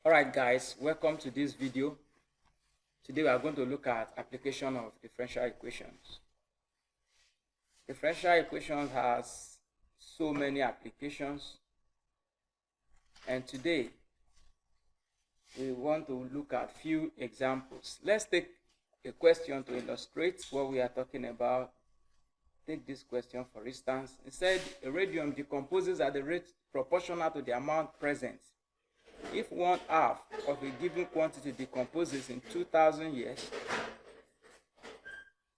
Alright guys, welcome to this video. Today we are going to look at application of differential equations. Differential equations has so many applications, and today we want to look at few examples. Let's take a question to illustrate what we are talking about. Take this question for instance. It said a radium decomposes at the rate proportional to the amount present. If 1/2 of a given quantity decomposes in 2000 years,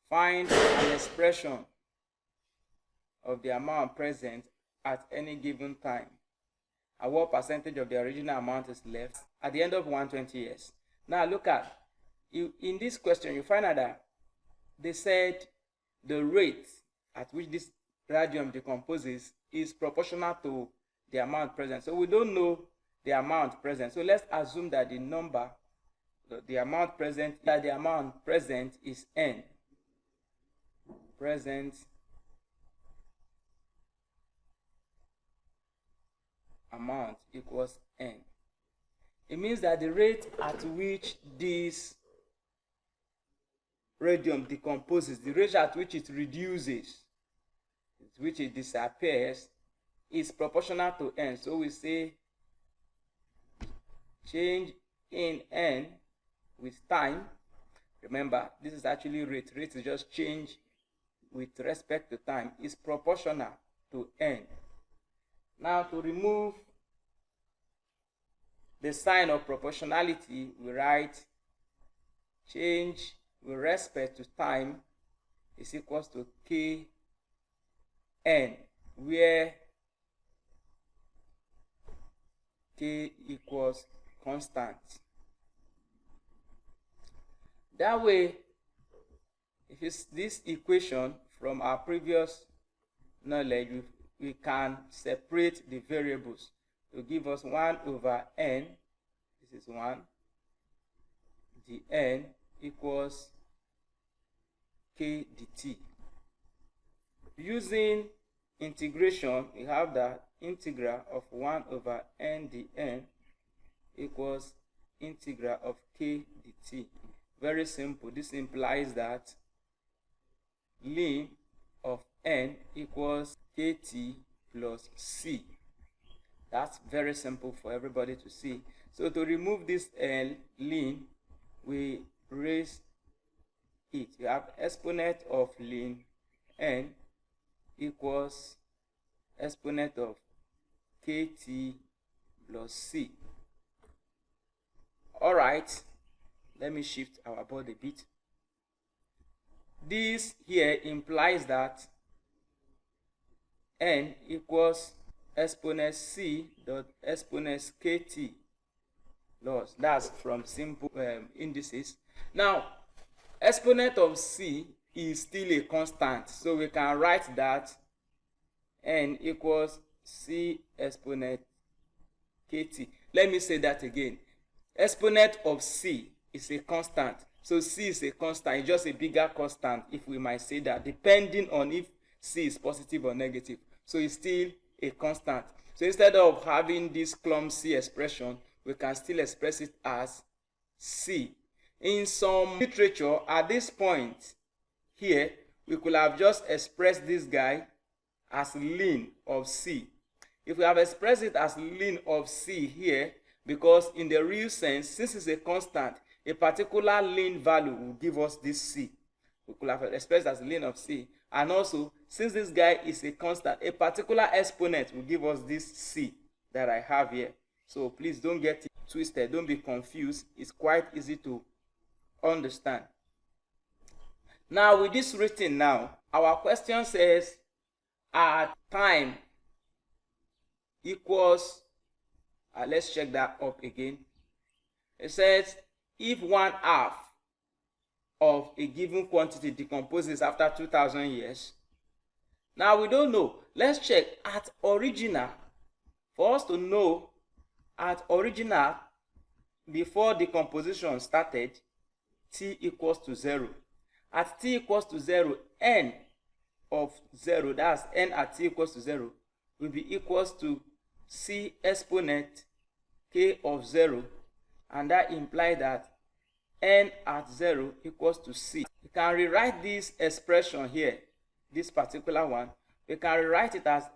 find an expression of the amount present at any given time, and what percentage of the original amount is left at the end of 120 years. Now look at, in this question you find out that they said the rate at which this radium decomposes is proportional to the amount present. So we don't know the amount present. So let's assume that the amount present is n. Present amount equals n. It means that the rate at which this radium decomposes, the rate at which it reduces, which it disappears, is proportional to n. So we say change in n with time. Remember, this is actually rate. Rate is just change with respect to time. Is proportional to n. Now to remove the sign of proportionality, we write change with respect to time is equals to kn, where k equals constant. That way, if it's this equation from our previous knowledge, we can separate the variables to give us 1/n. This is 1. The n equals k dt. Using integration, we have that integral of 1/n dn equals integral of k dt. Very simple. This implies that ln of n equals kt plus c. That's very simple for everybody to see. So to remove this ln, we raise it. You have exponent of ln n equals exponent of kt plus c. Alright, let me shift our board a bit. This here implies that n equals exponent c dot exponent kt loss. That's from simple indices. Now, exponent of c is still a constant, so we can write that n equals c exponent kt. Let me say that again. Exponent of c is a constant, so c is a constant. It's just a bigger constant, if we might say that, depending on if c is positive or negative. So it's still a constant. So instead of having this clumsy expression, we can still express it as c. In some literature, at this point here, we could have just expressed this guy as ln of c. If we have expressed it as ln of c here, because in the real sense, since it's a constant, a particular ln value will give us this c. We could have expressed as ln of c. And also, since this guy is a constant, a particular exponent will give us this c that I have here. So please don't get it twisted, don't be confused. It's quite easy to understand. Now with this written now, our question says at time equals, let's check that up again. It says if 1/2 of a given quantity decomposes after 2000 years. Now we don't know. Let's check at original. For us to know at original, before decomposition started, t equals to 0. At t equals to 0, n of 0, that's n at t equals to 0, will be equals to c exponent k of 0 and that implies that n at 0 equals to c. You can rewrite this expression here, this particular one. We can rewrite it as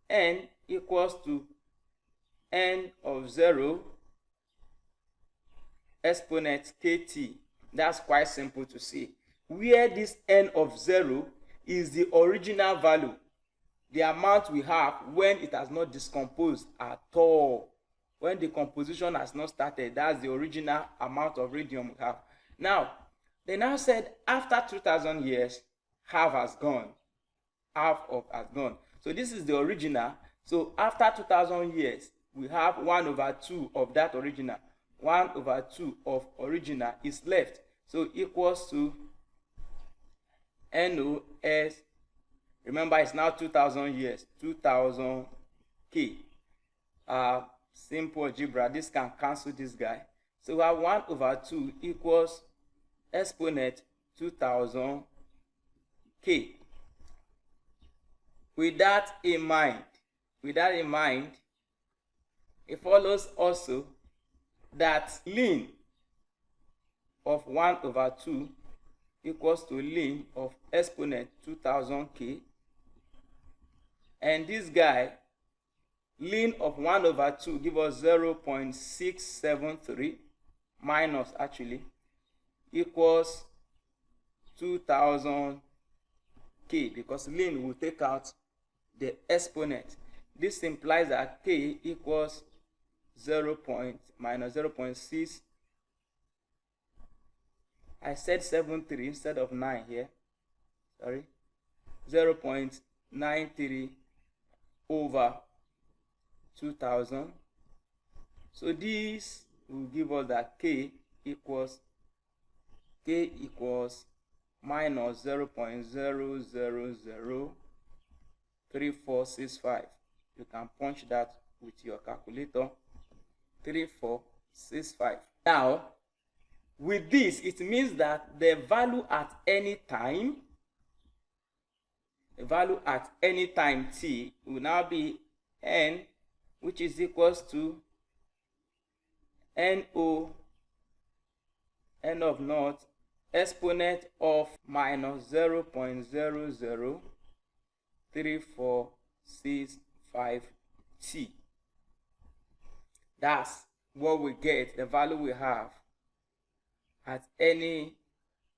n equals to n of 0 exponent kt. That's quite simple to see. Where this n of 0 is the original value, the amount we have when it has not decomposed at all. When the composition has not started, that's the original amount of radium we have. Now, they now said after 2,000 years, half has gone. Has gone. So this is the original. So after 2,000 years, we have 1/2 of that original. 1/2 of original is left. So equals to NOS. Remember, it's now 2,000 years. 2,000 K. Simple algebra. This can cancel this guy. So we have 1/2 equals exponent 2,000 K. With that in mind, it follows also that ln of 1/2 equals to ln of exponent 2,000 K, and this guy, ln of 1/2 give us 0.673 minus actually equals 2,000 K, because ln will take out the exponent. This implies that K equals minus 0.6. I said 73 instead of 9 here. Sorry. 0.93 over 2,000. So this will give us that K equals minus 0.0003465. You can punch that with your calculator. 3465. Now, with this, it means that the value at any time, t will now be n, which is equals to NO, n of naught, exponent of minus 0.00346 t. That's what we get, the value we have at any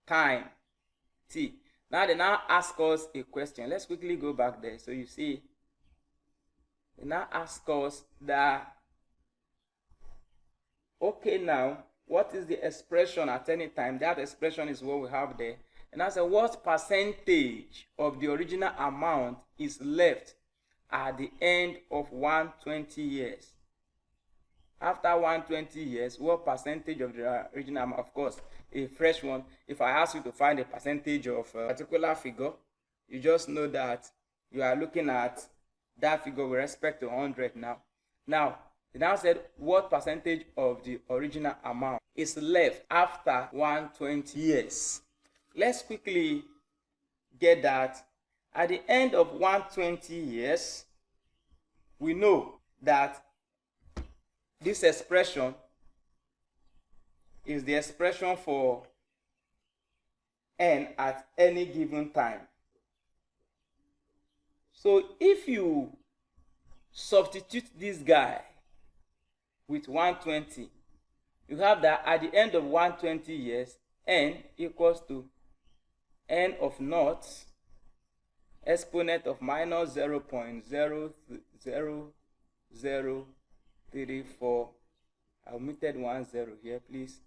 time t. Now they now ask us a question. Let's quickly go back there. So you see, they now ask us that, okay, now what is the expression at any time? That expression is what we have there. And I said, what percentage of the original amount is left at the end of 120 years? After 120 years, what percentage of the original amount? Of course, a fresh one. If I ask you to find a percentage of a particular figure, you just know that you are looking at that figure with respect to 100 now. Now, they now said what percentage of the original amount is left after 120 years. Let's quickly get that. At the end of 120 years, we know that this expression is the expression for n at any given time. So if you substitute this guy with 120, you have that at the end of 120 years, n equals to n of naught, exponent of minus 0.00034. I omitted 10 here, please.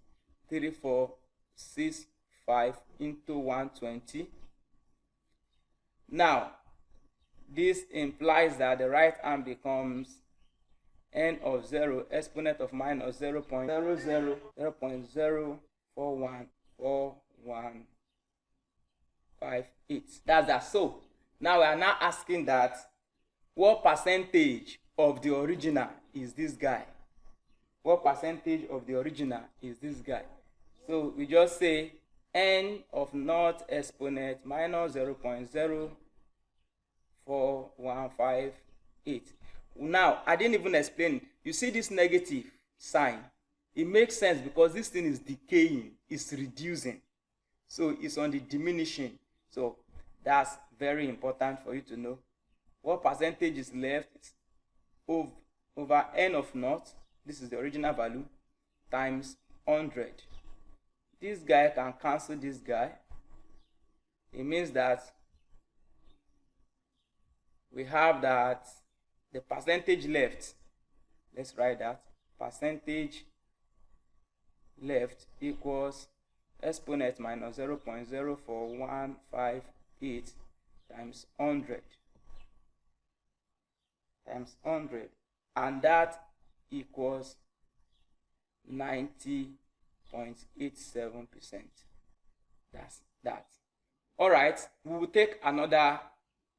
3465 into 120. Now, this implies that the right hand becomes n of 0, exponent of minus 0.00414158. That's that. So now we are now asking that what percentage of the original is this guy? What percentage of the original is this guy? So we just say n of naught exponent minus 0.04158. Now, I didn't even explain. You see this negative sign? it makes sense because this thing is decaying, it's reducing. So it's on the diminishing. So that's very important for you to know. What percentage is left over n of naught, this is the original value, times 100. This guy can cancel this guy. It means that we have that the percentage left, let's write that, percentage left equals exponent minus 0.04158 times 100 times 100, and that equals 90.87%. That's that. All right, we will take another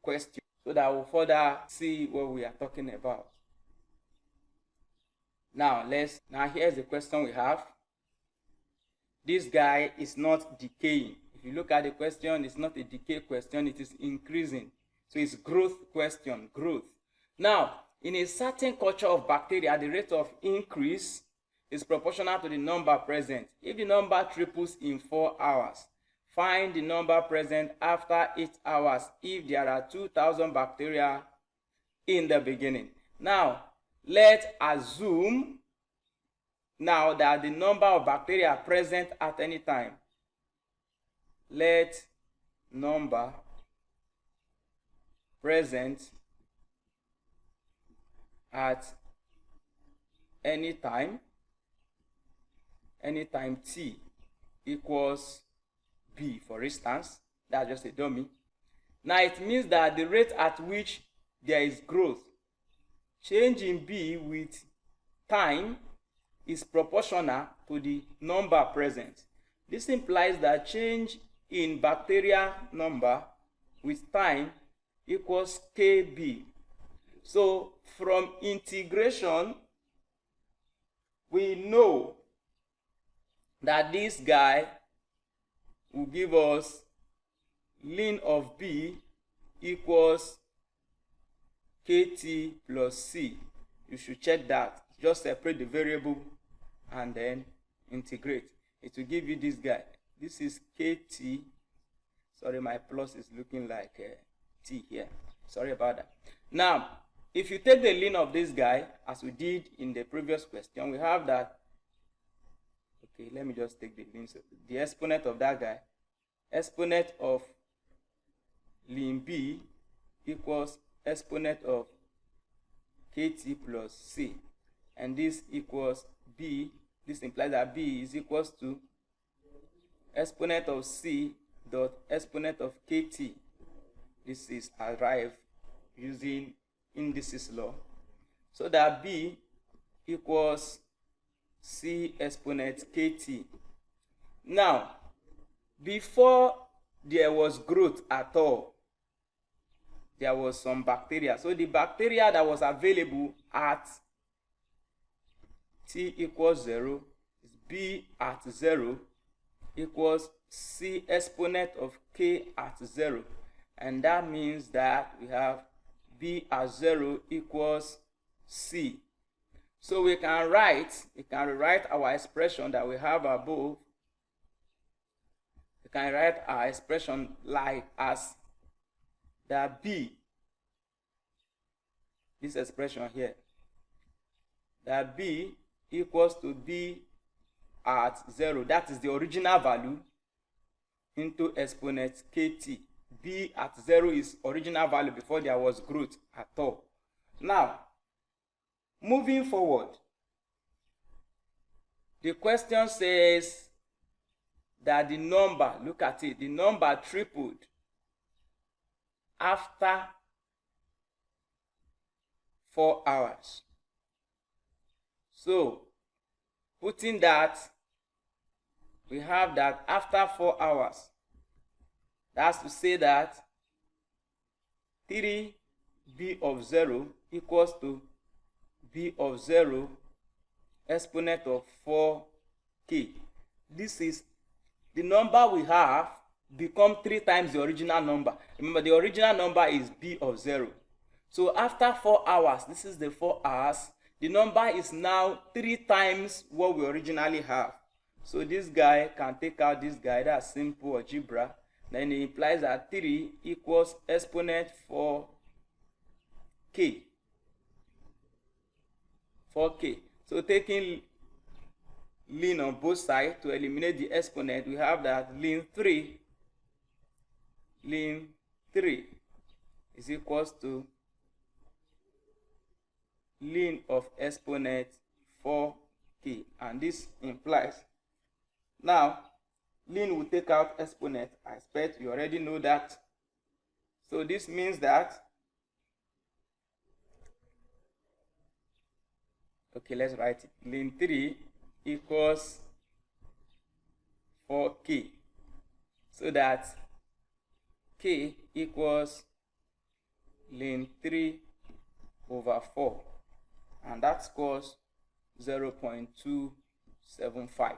question so that we'll further see what we are talking about. Now here's the question we have. This guy is not decaying. If you look at the question, it's not a decay question, it is increasing. So it's growth question, growth. Now, in a certain culture of bacteria, the rate of increase is proportional to the number present. If the number triples in 4 hours, find the number present after 8 hours if there are 2,000 bacteria in the beginning. Now, let's assume now that the number of bacteria present at any time. Let number present at any time t equals b, for instance. That's just a dummy. Now it means that the rate at which there is growth, change in b with time, is proportional to the number present. This implies that change in bacteria number with time equals kb. So from integration, we know that this guy will give us ln of b equals kt plus c. You should check that. Just separate the variable and then integrate. It will give you this guy. This is kt. Sorry, my plus is looking like t here. Sorry about that. Now, if you take the ln of this guy, as we did in the previous question, we have that. Okay, let me just take the ln. So the exponent of that guy, exponent of ln b equals exponent of kt plus c. And this equals b. This implies that b is equals to exponent of c dot exponent of kt. This is arrived using indices law. So that b equals c exponent kt. Now, before there was growth at all, there was some bacteria. So the bacteria that was available at t equals 0 is b at 0 equals c exponent of k at 0. And that means that we have b at 0 equals c. So we can rewrite our expression that we have above. We can write our expression like as that b, this expression here, that b equals to b at 0, that is the original value, into exponent kt. B at 0 is original value before there was growth at all. Now, moving forward, the question says that the number, look at it, the number tripled after 4 hours. So, putting that, we have that after 4 hours, that's to say that 3b of 0 equals to b of 0 exponent of 4k. This is the number we have become 3 times the original number. Remember, the original number is b of 0. So after 4 hours, this is the 4 hours, the number is now 3 times what we originally have. So this guy can take out this guy. That's simple algebra. Then it implies that 3 equals exponent for k. For k. So taking ln on both sides to eliminate the exponent, we have that ln 3 is equals to ln of exponent 4k, and this implies, now ln will take out exponent. I expect you already know that. So this means that, okay, let's write it. Ln 3 equals 4k, so that k equals ln 3 over 4, and that scores 0.275.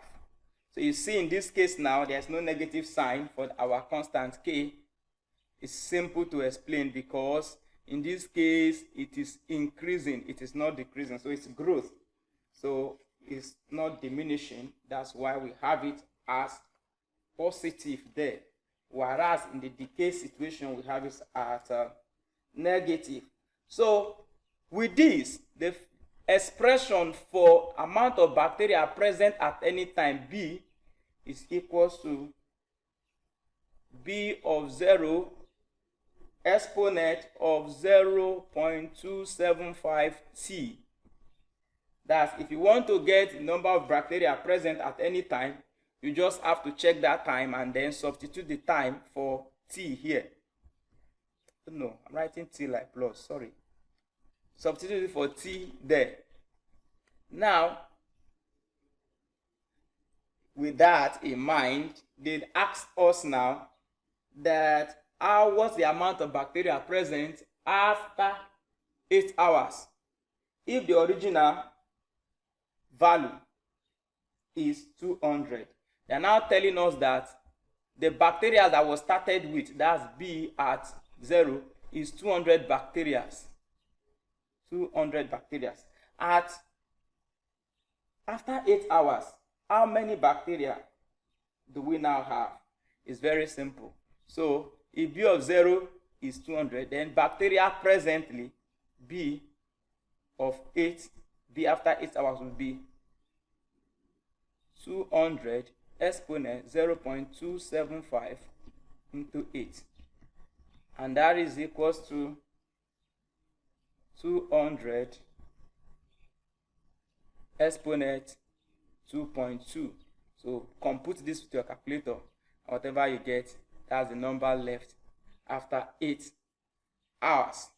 So you see, in this case now, there's no negative sign for our constant k. It's simple to explain because in this case it is increasing, it is not decreasing, so it's growth, so it's not diminishing. That's why we have it as positive there, whereas in the decay situation we have it at negative. So with this, the expression for amount of bacteria present at any time b is equals to b of 0 exponent of 0.275 t. That's if you want to get the number of bacteria present at any time, you just have to check that time and then substitute the time for t here. No, I'm writing t like plus, sorry. Substitute it for t there. Now, with that in mind, they ask us now that what's the amount of bacteria present after 8 hours. If the original value is 200, they are now telling us that the bacteria that was started with, that's b at 0, is 200 bacteria. 200 bacteria. After 8 hours, how many bacteria do we now have? It's very simple. So if b of 0 is 200, then bacteria presently, b of 8, b after 8 hours will be 200 exponent 0.275 into 8, and that is equals to 200 exponent 2.2. So compute this with your calculator, whatever you get, that's the number left after 8 hours.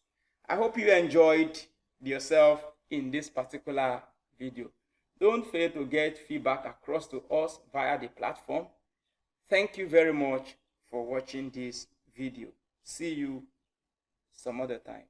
I hope you enjoyed yourself in this particular video. Don't fail to get feedback across to us via the platform. Thank you very much for watching this video. See you some other time.